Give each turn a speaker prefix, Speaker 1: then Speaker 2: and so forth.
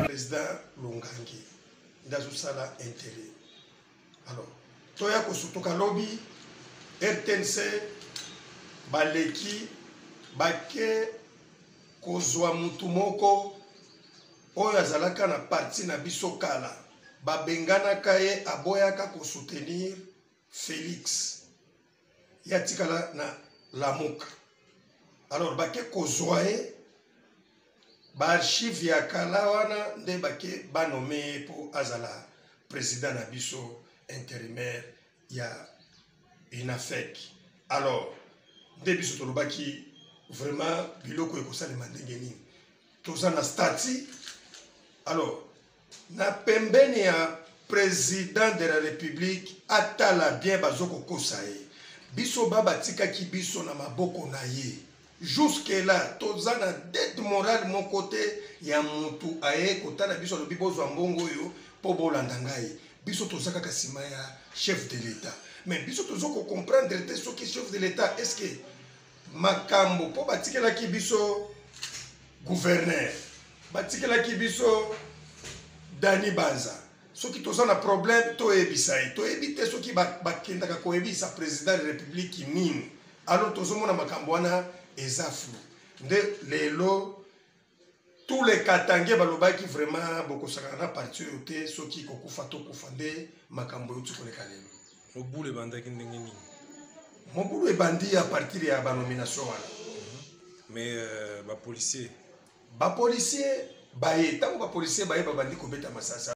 Speaker 1: Président Longangi, Ndazusala intérêt. Alors, Toya Kosutoka Lobby, RTNC, Baleki, Bake, Kozwa Mutumoko, Oya Zalaka na parti na Bisokala, Babengana Kaye, Aboyaka ko soutenir Félix. Yatikala na Lamuka. Alors, Bake Kozwae, Barchive ya Kalawana, nde Bake Banome pour Azala, président na Biso intérimaire, ya Inafek. Alors, nde Biso Tolobaki, vraiment, biloko ekosa le mandengeni. Toza na stati. Alors, na pembeni ya président de la République, atala bien bazoko kosaye. Biso baba tika ki biso na maboko na ye. Jusque là, toza na dette morale mon côté, ya mutu aye kota na biso lobi bozwa mbongo yo po bolanda ngai. Biso toza kaka sima ya chef de l'État. Mais biso tozo ko comprendre te so ki chef de l'État est-ce que makambo po batikela ki biso gouverneur, batikela ki biso Dani Banza. Ce qui toza na problème to ebisai, to ebite so ki bakenda ka ko ebisa président de la République qui mine. Alors tozo mona makambo wana ezaflu. Nde lelo tous les Katangais balobaki vraiment beaucoup sakana parti yote so ki kokufa to kufande makambo yote koleka lelo.
Speaker 2: Mobulu ebandaki ndenge nini?
Speaker 1: Mobulu ebandi à partir ya ba nomination wana.
Speaker 2: Mais ba policier
Speaker 1: baye tango ba policier baye babandi kobeta masasa